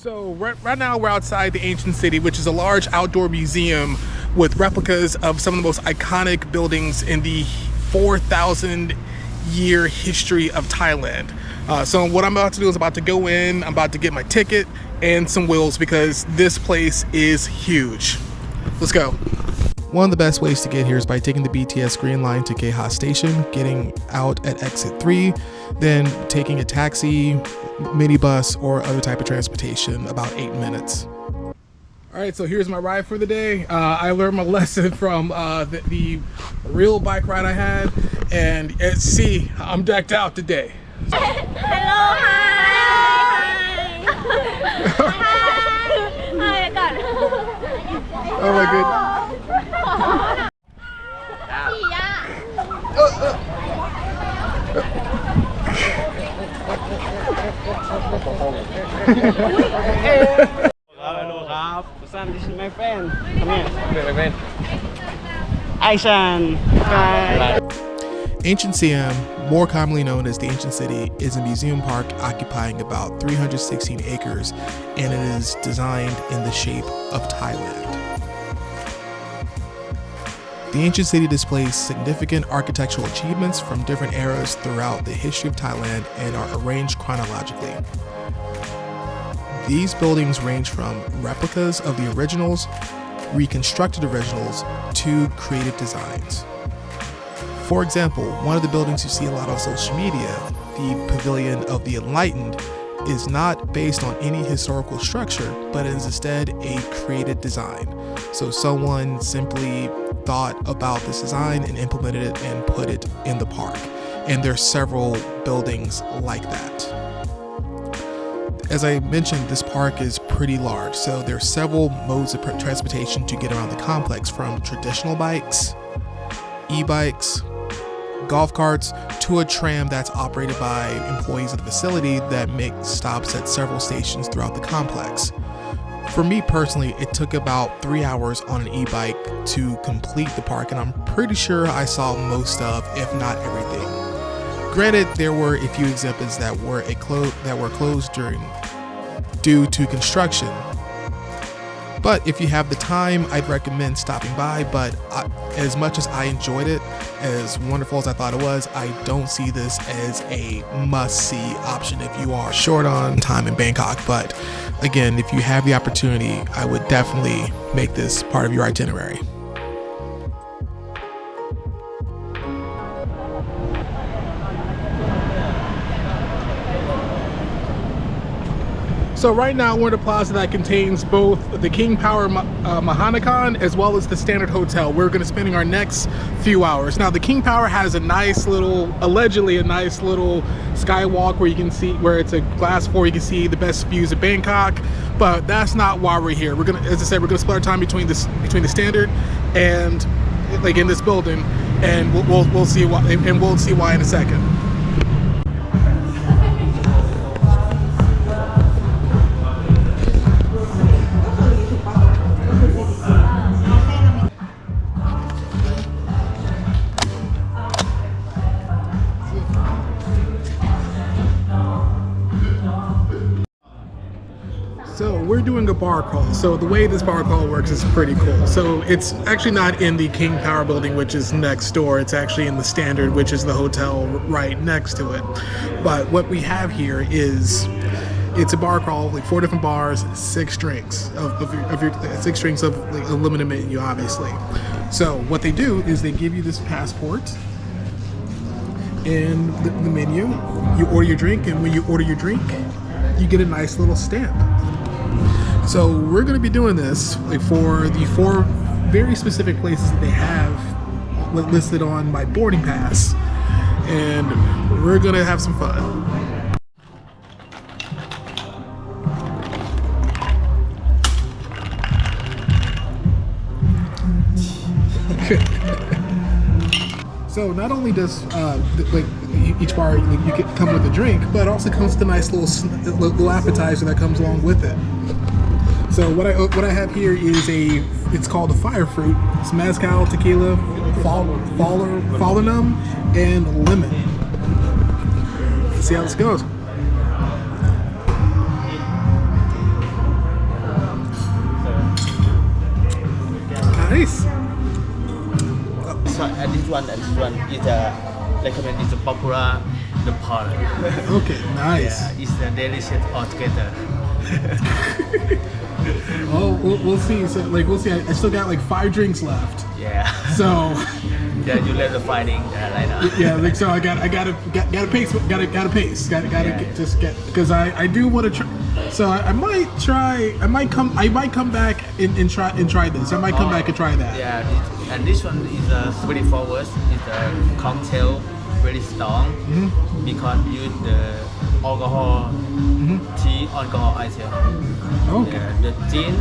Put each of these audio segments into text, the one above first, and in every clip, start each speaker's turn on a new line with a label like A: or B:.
A: So right now we're outside the ancient city, which is a large outdoor museum with replicas of some of the most iconic buildings in the 4,000 year history of Thailand. So what I'm about to do is about to go in, I'm about to get my ticket and some wheels because this place is huge. Let's go. One of the best ways to get here is by taking the BTS Green Line to Keha Station, getting out at exit 3, then taking a taxi, minibus, or other type of transportation, about 8 minutes. All right, so here's my ride for the day. I learned my lesson from the real bike ride I had, and see, I'm decked out today.
B: Hello, hi. Hi, God.
A: Oh my goodness.
C: Hello, this is my friend. Come here. My friend. Aishan. Hi.
A: Ancient Siam, more commonly known as the Ancient City, is a museum park occupying about 316 acres, and it is designed in the shape of Thailand. The Ancient City displays significant architectural achievements from different eras throughout the history of Thailand and are arranged chronologically. These buildings range from replicas of the originals, reconstructed originals, to creative designs. For example, one of the buildings you see a lot on social media, the Pavilion of the Enlightened, is not based on any historical structure, but is instead a created design. So someone simply thought about this design and implemented it and put it in the park. And there's several buildings like that. As I mentioned, this park is pretty large, so there's several modes of transportation to get around the complex, from traditional bikes, e-bikes, golf carts, to a tram that's operated by employees of the facility that make stops at several stations throughout the complex. For me personally, it took about 3 hours on an e-bike to complete the park, and I'm pretty sure I saw most of, if not everything. Granted, there were a few exhibits that were closed due to construction. But if you have the time, I'd recommend stopping by. But as much as I enjoyed it, as wonderful as I thought it was, I don't see this as a must-see option if you are short on time in Bangkok. But again, if you have the opportunity, I would definitely make this part of your itinerary. So right now we're in a plaza that contains both the King Power Mahanakan as well as the Standard Hotel. We're going to spending our next few hours. Now the King Power has a nice little, allegedly a nice little skywalk where you can see, where it's a glass floor, you can see the best views of Bangkok. But that's not why we're here. We're gonna, as I said, we're gonna split our time between the Standard and like in this building, and we'll see why, and we'll see why in a second. So we're doing a bar crawl. So the way this bar crawl works is pretty cool. So it's actually not in the King Power building, which is next door. It's actually in the Standard, which is the hotel right next to it. But what we have here is, it's a bar crawl, like 4 different bars, 6 drinks of your 6 drinks of like a limited menu, obviously. So what they do is they give you this passport and the menu. You order your drink, and when you order your drink, you get a nice little stamp. So we're going to be doing this like for the 4 very specific places that they have listed on my boarding pass, and we're going to have some fun. So not only does like each bar you can come with a drink, but it also comes with a nice little appetizer that comes along with it. So what I have here is it's called a fire fruit. It's mezcal, tequila, falernum, and lemon. Let's see how this goes.
D: one and this one is recommend is a popular the parlor.
A: Okay, nice.
D: Yeah, it's delicious altogether.
A: Oh, we'll see. So, like, we'll see. I still got like 5 drinks left.
D: Yeah.
A: So.
D: Yeah, you let the fighting right now.
A: Yeah, like so. I gotta pace. Gotta pace. Gotta get because I do want to try. So I might try. I might come back and try this. I might come back and try that.
D: Yeah, and this one is pretty forward. It's a cocktail, very strong because use the alcohol, tea alcohol item.
A: Okay.
D: Yeah, the gin,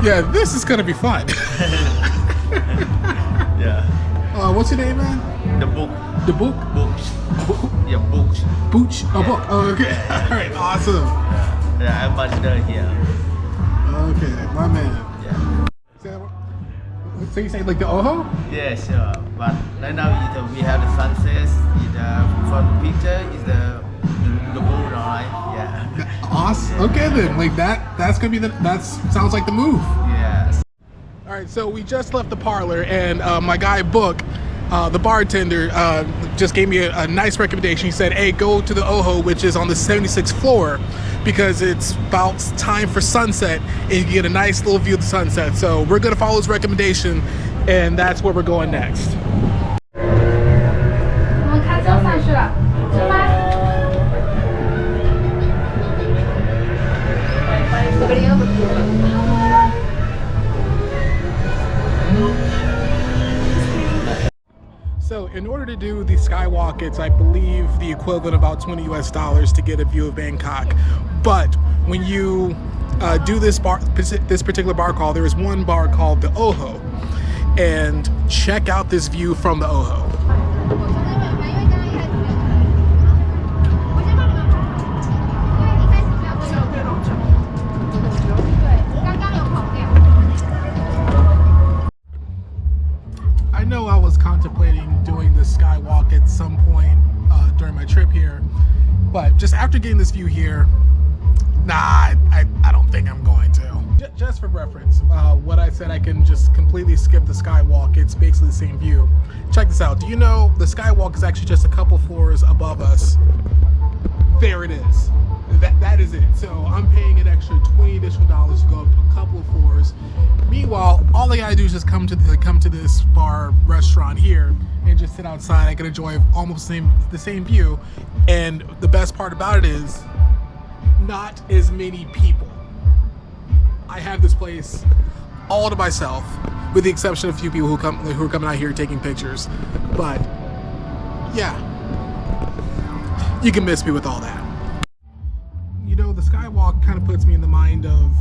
A: Yeah, this is gonna be fun.
D: yeah.
A: What's your name, man?
D: The book.
A: The book.
D: Books. Yeah, books.
A: Booch. A book. Oh, okay. All right. Awesome.
D: Yeah, I'm ambassador here.
A: Okay, my man.
D: Yeah.
A: So you say like the Oho?
D: Yeah, sure. But right now we have the sunset. For the picture is the moon, alright? Yeah.
A: Awesome. Okay then, like that's gonna be that sounds like the move.
D: Yes.
A: All right, so we just left the parlor, and my guy Book, the bartender, just gave me a nice recommendation. He said, "Hey, go to the Oho, which is on the 76th floor, because it's about time for sunset, and you get a nice little view of the sunset." So we're gonna follow his recommendation, and that's where we're going next.
B: 我们开车上去了，出发。
A: So in order to do the skywalk, it's I believe the equivalent of about $20 to get a view of Bangkok. But when you do this particular bar crawl, there is one bar called the Oho, and check out this view from the Oho. I know I was contemplating doing the skywalk at some point during my trip here, but just after getting this view here, nah, I don't think I'm going to. Just for reference, what I said, I can just completely skip the skywalk. It's basically the same view. Check this out. Do you know the skywalk is actually just a couple floors above us? There it is. That is it. So I'm paying an extra $20 additional to go up a couple of floors. Meanwhile, all I gotta do is just come to this bar restaurant here and just sit outside. I can enjoy almost the same view, and the best part about it is not as many people. I have this place all to myself, with the exception of a few people who are coming out here taking pictures. But yeah, you can miss me with all that. You know, the skywalk kind of puts me in the mind of,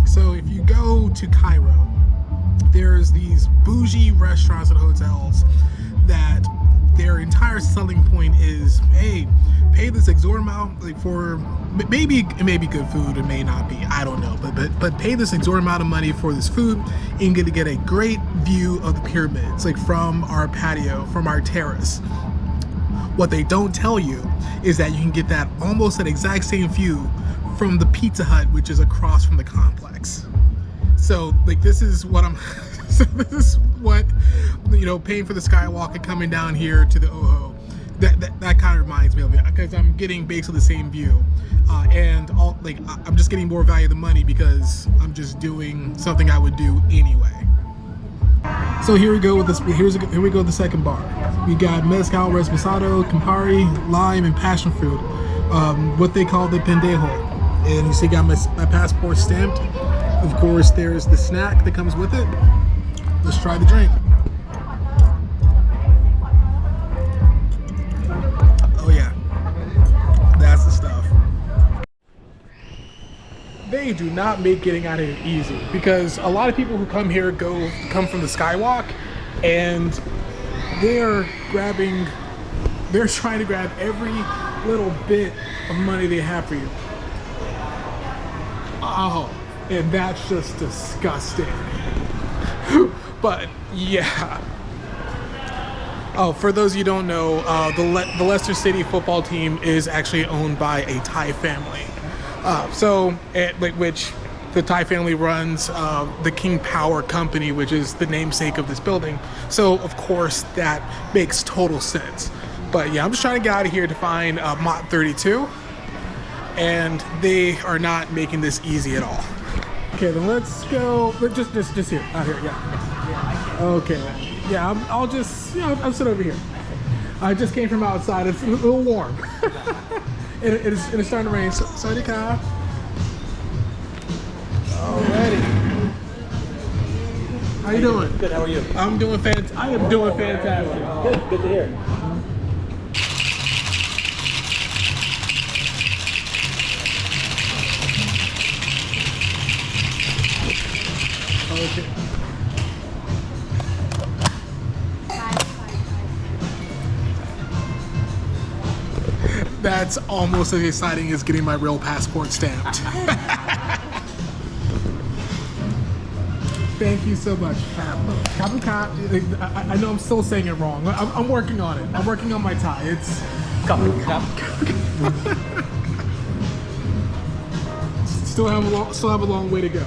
A: so if you go to Cairo, there's these bougie restaurants and hotels that their entire selling point is, hey, pay this exorbitant amount for maybe it may be good food, it may not be, I don't know, but pay this exorbitant amount of money for this food and get a great view of the pyramids, like from our patio, from our terrace. What they don't tell you is that you can get that almost that exact same view from the Pizza Hut, which is across from the complex. So like this is what I'm so this is what, you know, paying for the skywalk and coming down here to the Oho, that kind of reminds me of it, because I'm getting basically the same view, and I'm just getting more value of the money because I'm just doing something I would do anyway. So here we go with this. Here we go with the second bar. We got mezcal, reposado, Campari, lime, and passion fruit. What they call the pendejo. And you see, got my passport stamped. Of course, there's the snack that comes with it. Let's try the drink. Oh yeah, that's the stuff. They do not make getting out of here easy, because a lot of people who come here come from the skywalk, and they're trying to grab every little bit of money they have for you. Oh, and that's just disgusting. But yeah. Oh, for those of you who don't know, the Leicester City football team is actually owned by a Thai family. Which the Thai family runs the King Power Company, which is the namesake of this building. So of course that makes total sense. But yeah, I'm just trying to get out of here to find Mott 32, and they are not making this easy at all. Okay, then let's go. Just here, out here, yeah. Okay, yeah, I'll just, I'll sit over here. I just came from outside. It's a little warm. It's starting to rain. Sorry, Kyle. Alrighty. How you doing?
C: Good, how are you?
A: I am doing fantastic.
C: Good to hear.
A: Okay. That's almost as exciting as getting my real passport stamped. Thank you so much. I know I'm still saying it wrong. I'm working on it. I'm working on my Thai. It's still have a long way to go.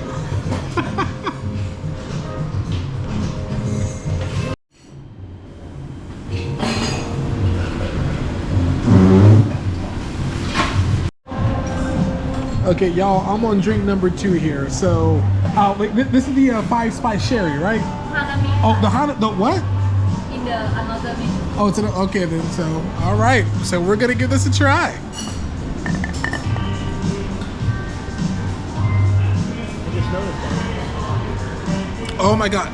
A: Okay, y'all, I'm on drink number 2 here. So, this is the 5-spice sherry, right?
B: Hanami.
A: Oh, the what?
B: In the another menu.
A: Oh, it's okay then. So, all right. So we're gonna give this a try. Oh my god.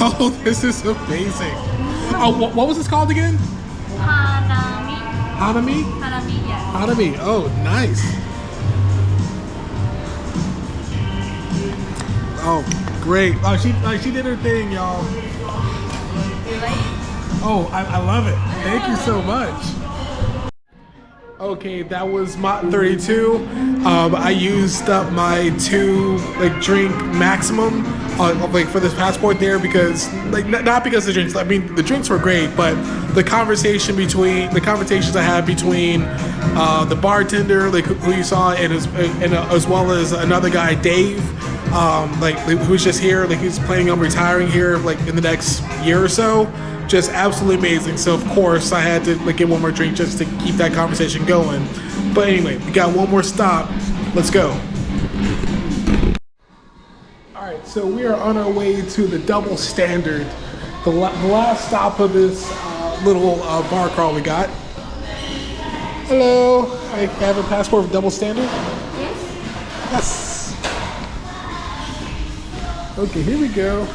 A: Oh, this is amazing. Oh, what was this called again?
B: Hanami.
A: Hanami?
B: Hanami, yeah.
A: Hanami. Oh, nice. Oh, great. Oh, she did her thing, y'all.
B: You like it?
A: Oh, I love it. Thank you so much. Okay, that was Mott 32. I used up my 2 drink maximum for this passport there because not because of the drinks. I mean the drinks were great, but the conversations I had between the bartender who you saw and as well as another guy, Dave, who's just here, he's planning on retiring here in the next year or so. Just absolutely amazing. So of course I had to get one more drink just to keep that conversation going. But anyway, we got one more stop. Let's go. All right, so we are on our way to the Double Standard, the last stop of this little bar crawl we got. Hello, I have a passport for Double Standard. Yes. Okay, here we go.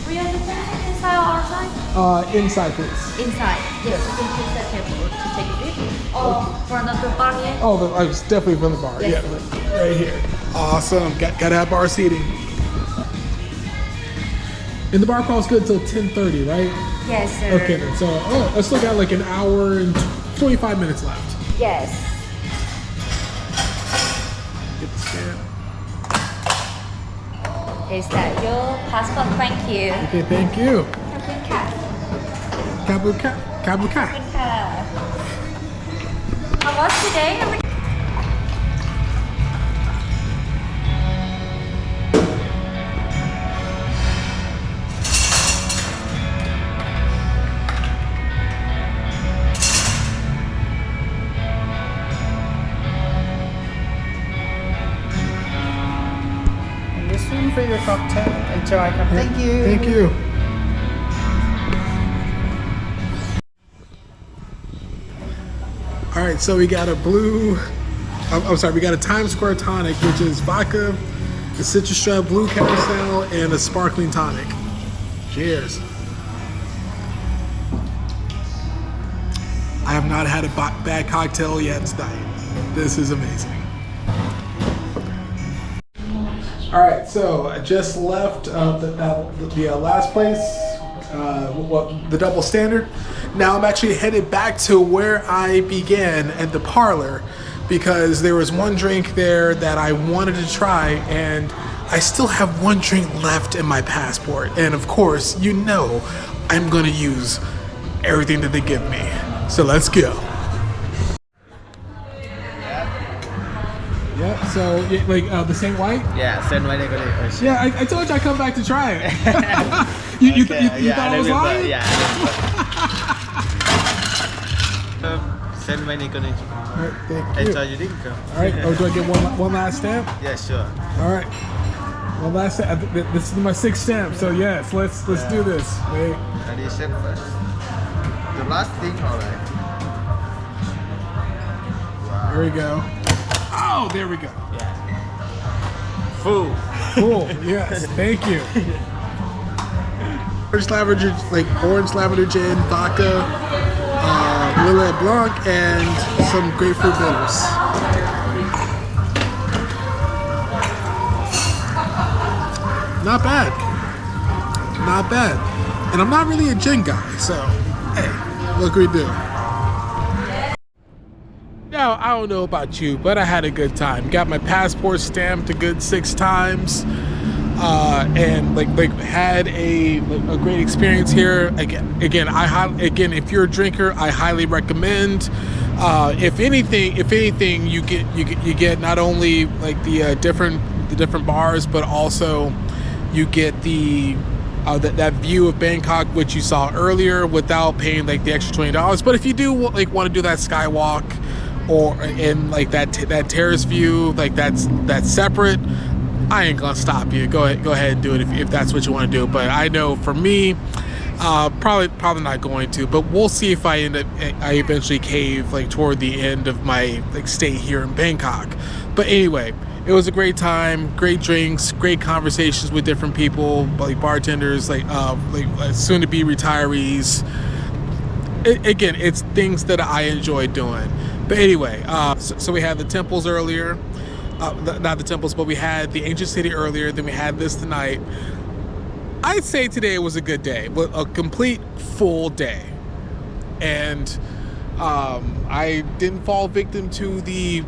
B: We are inside or outside?
A: Inside, please.
B: Inside. Yes, you can choose that table to take a bit. Or for another bar here.
A: Oh, I was definitely from the bar.
B: Yes.
A: Yeah, right here. Awesome. Gotta have bar seating. And the bar crawl's good till 10:30, right?
B: Yes, sir.
A: Okay then. So, I still got an hour and 25 minutes left.
B: Yes.
A: Get the scan.
B: Is that your passport? Thank you.
A: Okay, thank you.
B: Kabuka.
A: Kabuka.
B: How was today?
C: This one for your cocktail. Enjoy. Thank you.
A: Thank you. All right, so we got a we got a Times Square tonic, which is vodka, a citrus shrub, blue carousel, and a sparkling tonic. Cheers. I have not had a bad cocktail yet tonight. This is amazing. All right, so I just left the last place, the Double Standard. Now I'm actually headed back to where I began at the parlor because there was one drink there that I wanted to try, and I still have one drink left in my passport. And of course, I'm gonna use everything that they give me. So let's go. Yeah. So like the same white.
D: Yeah, same white decoration.
A: Yeah, I told you I'd come back to try it. you thought I was lying?
D: Yeah. Same white decoration.
A: All right, thank you.
D: Enjoy your drink.
A: All right. Oh, do I get one last stamp?
D: Yeah, sure.
A: All right. One last stamp. This is my 6th stamp. So yes, let's do this. Wait.
D: Addition first. The last thing, alright. Wow.
A: There we go. Oh, there we go.
D: Yeah. Full.
A: Cool. Yes. Thank you. Orange lavender gin, vodka, Lillet Blanc, and some grapefruit bitters. Not bad. Not bad. And I'm not really a gin guy, so hey, look what we do. Now, I don't know about you, but I had a good time. Got my passport stamped a good 6 times. And had a great experience here. Again, if you're a drinker, I highly recommend. If anything, you get not only like the different bars, but also you get that view of Bangkok, which you saw earlier, without paying like the extra $20. But if you do want to do that skywalk or in like that terrace view, like that's separate, I ain't gonna stop you. Go ahead and do it if that's what you want to do. But I know for me, probably not going to. But we'll see if I eventually cave like toward the end of my stay here in Bangkok. But anyway, it was a great time, great drinks, great conversations with different people, like bartenders, like soon to be retirees. Again, it's things that I enjoy doing. But anyway, so we had the temples earlier. Not the temples, but we had the ancient city earlier. Then we had this tonight. I'd say today was a good day, a complete full day, and I didn't fall victim to the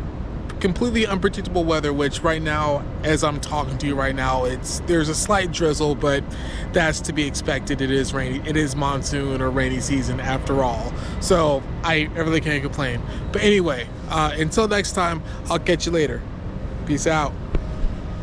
A: completely unpredictable weather, which right now, as I'm talking to you right now, there's a slight drizzle, but that's to be expected. It is rainy. It is monsoon or rainy season after all, so I really can't complain. But anyway, until next time, I'll catch you later. Peace out.